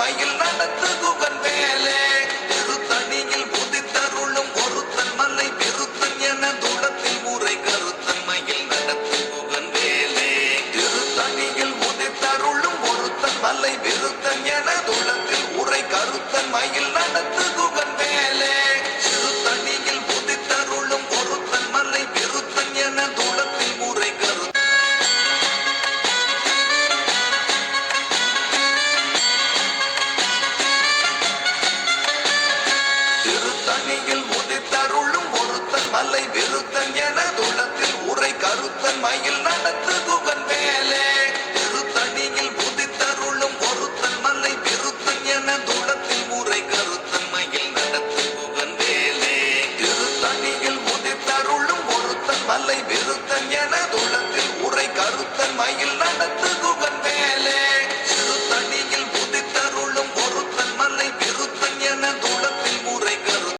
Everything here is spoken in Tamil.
மயில் நடத்து குகன் வேலே திருத்தணியில் புதித்தருளும் ஒருத்தன் மலை விருத்தன் என துளத்தில் ஊரை கருத்தன் மயில் நடத்து குகன் வேலே திருத்தணியில் புதித்தருளும் ஒருத்தன் மலை விருத்தன் என துளத்தில் ஊரை கருத்தன் மயில் நடத்து குகன் வேலே திருத்தணியில் புதித்தருளும் ஒருத்தன் மலை விருத்தன் என துளத்தில் ஊரை கருத்தன் திருத்தணியில் உதித்தருளும் ஒருத்தன் மலை விருத்தன் என துளத்தில் உரை கருத்தன் மயில் நடத்து